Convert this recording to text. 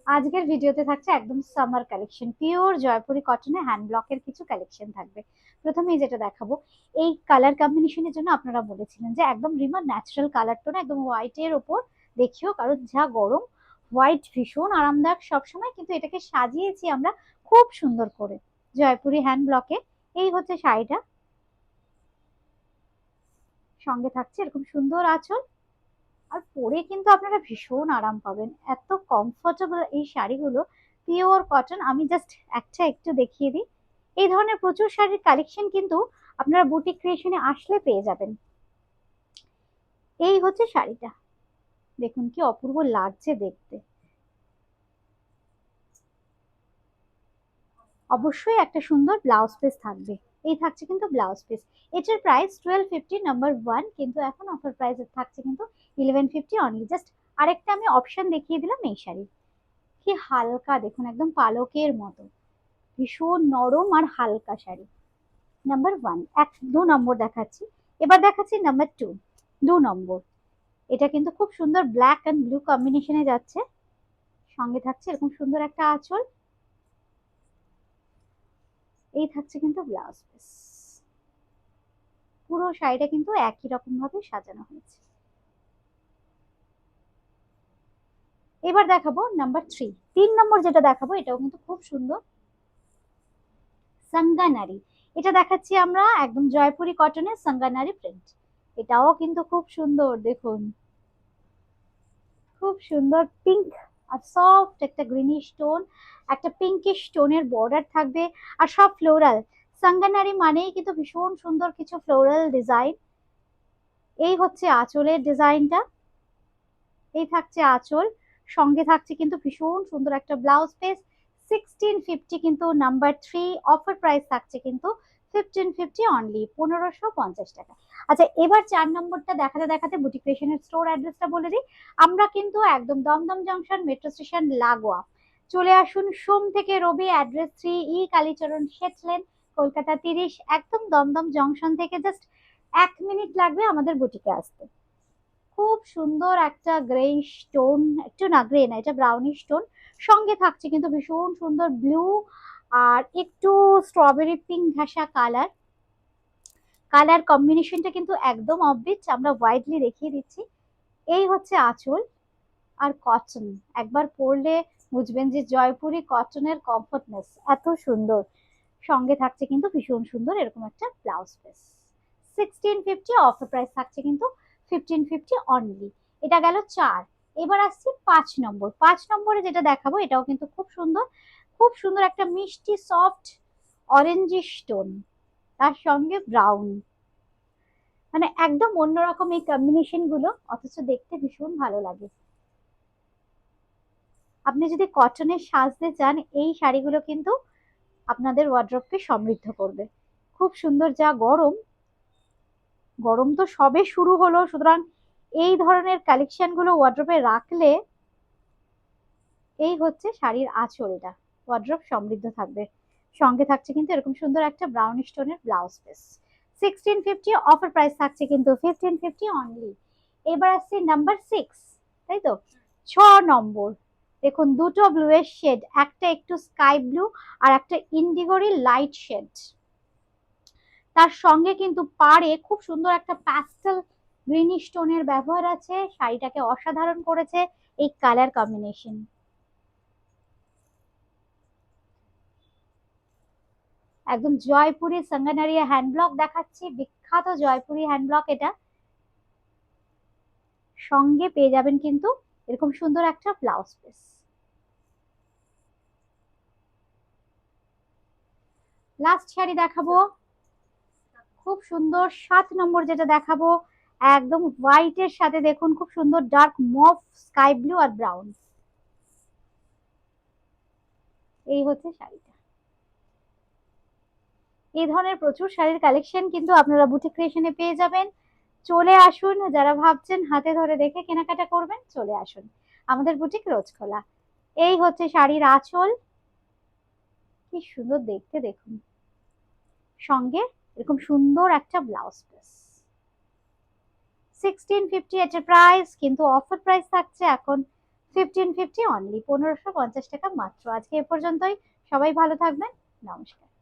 আজকের ভিডিওতে থাকছে একদম সামার কালেকশন, পিওর জয়পুরি কটনে হ্যান্ড ব্লকের কিছু কালেকশন থাকবে। প্রথমেই যেটা দেখাবো, এই কালার কম্বিনেশনের জন্য আপনারা বলেছিলেন যে একদম রিমা ন্যাচারাল কালার টোন, একদম হোয়াইটের ওপর দেখিও, কারণ যা গরম, হোয়াইট ভীষণ আরামদায়ক সবসময়, কিন্তু এটাকে সাজিয়েছি আমরা খুব সুন্দর করে জয়পুরি হ্যান্ড ব্লকে। এই হচ্ছে শাড়িটা, সঙ্গে থাকছে এরকম সুন্দর আঁচল, আর পরে কিন্তু আপনারা ভীষণ আরাম পাবেন, এত কমফোর্টেবল এই শাড়িগুলো, পিওর কটন। আমি জাস্ট একটা একটু দেখিয়ে দিই, এই ধরনের প্রচুর শাড়ির কালেকশন কিন্তু আপনারা বুটিক ক্রিয়েশনে আসলে পেয়ে যাবেন। এই হচ্ছে শাড়িটা, দেখুন কি অপূর্ব লাগছে দেখতে। অবশ্যই একটা সুন্দর ব্লাউজ পিস থাকবে, এই থাকছে কিন্তু ব্লাউজ পিস। এটার প্রাইস 1250 নাম্বার ওয়ান, কিন্তু এখন অফার প্রাইস থাকছে কিন্তু 1150 অনলি। জাস্ট আরেকটা আমি অপশন দেখিয়ে দিলাম এই শাড়ি, কি হালকা দেখুন, একদম পালকের মতো, ভীষণ নরম আর হালকা শাড়ি। নাম্বার ওয়ান, দু নম্বর দেখাচ্ছি। এবার দেখাচ্ছি নাম্বার টু, দু নম্বর। এটা কিন্তু খুব সুন্দর ব্ল্যাক অ্যান্ড ব্লু কম্বিনেশনে যাচ্ছে, সঙ্গে থাকছে এরকম সুন্দর একটা আঁচল। এই থাকছে কিন্তু ব্লাউজ পিস। পুরো শাড়িটা কিন্তু একই রকম ভাবে সাজানো হয়েছে। এবার দেখাবো নাম্বার থ্রি, তিন নম্বর যেটা দেখাবো, এটাও কিন্তু খুব সুন্দর, সাঙ্গানারি। এটা দেখাচ্ছি আমরা একদম জয়পুরি কটনের সাঙ্গানারি প্রিন্ট। এটাও কিন্তু খুব সুন্দর, দেখুন খুব সুন্দর পিঙ্ক আর সফট একটা গ্রিনিশ টোন, একটা পিঙ্কিশ টোনের বর্ডার থাকবে, আর সব ফ্লোরাল। সাঙ্গানারি মানেই কিন্তু ভীষণ সুন্দর কিছু ফ্লোরাল ডিজাইন। এই হচ্ছে আঁচলের ডিজাইনটা, এই থাকছে আঁচল, সঙ্গে থাকছে কিন্তু ভীষণ সুন্দর একটা ব্লাউজ পিস। 1650 কিন্তু নাম্বার থ্রি, অফার প্রাইস থাকছে কিন্তু 1550 অনলি, 1550 টাকা। আচ্ছা, এবার চার নম্বরটা দেখাতে দেখাতে বুটিক ক্রিয়েশনের স্টোর অ্যাড্রেসটা বলে দিই। আমরা কিন্তু একদম দমদম জংশন মেট্রো স্টেশন লাগোয়া, চলে আসুন সোম থেকে রবি, অ্যাড্রেস 3 কালীচরণ শেঠ লেন, কলকাতা 30, একদম দমদম জংশন থেকে জাস্ট 1 মিনিট লাগবে আমাদের বুটিকে আসতে। খুব সুন্দর একটা গ্রে স্টোন, একটু না গ্রে না, এটা ব্রাউনিশ টোন, সঙ্গে থাকছে কিন্তু ভীষণ সুন্দর ব্লু আর একটু স্ট্রবেরি পিঙ্ক ঘাসা কালার। কালার কম্বিনেশনটা কিন্তু একদম অফবিট, আমরা ওয়াইডলি দেখিয়ে দিচ্ছি। এই হচ্ছে আঁচল আর কটন, একবার পরলে বুঝবেন যে জয়পুরি কটনের কমফোর্টনেস এত সুন্দর। সঙ্গে থাকছে কিন্তু ভীষণ সুন্দর এরকম একটা ব্লাউজ পিস। 1650, অফার প্রাইস থাকছে কিন্তু 1550 অনলি। এটা গেল চার। এবার আসছি পাঁচ নম্বর, পাঁচ নম্বরে যেটা দেখাবো এটাও কিন্তু খুব সুন্দর, খুব সুন্দর একটা মিষ্টি সফট অরেঞ্জিশ টোন, তার সঙ্গে ব্রাউন, মানে একদম অন্যরকম এই কম্বিনেশন গুলো, অথচ দেখতে ভীষণ ভালো লাগে। আপনি যদি কটনের সাজতে চান, এই শাড়িগুলো কিন্তু আপনাদের ওয়ার্ড্রপকে সমৃদ্ধ করবে। খুব সুন্দর, যা গরম, গরম তো সবে শুরু হলো, সুতরাং এই ধরনের কালেকশন গুলো ওয়ার্ড্রপে রাখলে, এই হচ্ছে শাড়ির আঁচলটা, ওয়ার্ড্রপ সমৃদ্ধ থাকবে। সঙ্গে থাকছে কিন্তু এরকম সুন্দর একটা ব্রাউন স্টোনের ব্লাউজ পিস। 1650, অফার প্রাইস থাকছে কিন্তু 1550 অনলি। এবার আসছে নাম্বার সিক্স, তাই তো, ছ নম্বর। দেখুন দুটো ব্লু এর শেড, একটা একটু স্কাই ব্লু আর একটা ইন্ডিগোরি লাইট শেড, তার সঙ্গে কিন্তু পাড়ে খুব সুন্দর একটা প্যাস্টেল গ্রিনিশ টোনের ব্যবহার আছে, শাড়িটাকে অসাধারণ করেছে এই কালার কম্বিনেশন। একদম জয়পুরি সাঙ্গানারিয়া হ্যান্ড ব্লক দেখাচ্ছি, বিখ্যাত জয়পুরি হ্যান্ড ব্লক এটা। সঙ্গে পেয়ে যাবেন কিন্তু এরকম সুন্দর একটা ব্লাউজ পিস। লাস্ট শাড়ি দেখাবো, খুব সুন্দর সাত নম্বর যেটা দেখাবো, একদম হোয়াইটের সাথে দেখুন খুব সুন্দর ডার্ক মফ স্কাই ব্লু আর ব্রাউন। এই হচ্ছে শাড়িটা। এই ধরনের প্রচুর শাড়ির কালেকশন কিন্তু আপনারা বুটিক ক্রিয়েশনে পেয়ে যাবেন। চলে আসুন, যারা ভাবছেন হাতে ধরে দেখে কেনাকাটা করবেন, চলে আসুন, আমাদের বুটিক রোজ খোলা। এই হচ্ছে শাড়ির আঁচল, কি সুন্দর দেখতে দেখুন, সঙ্গে এরকম সুন্দর একটা ব্লাউজ পিস। 1650 এটার প্রাইস, কিন্তু অফার প্রাইস থাকছে এখন 1550 অনলি, 1550 টাকা মাত্র। আজকে এ পর্যন্তই, সবাই ভালো থাকবেন, নমস্কার।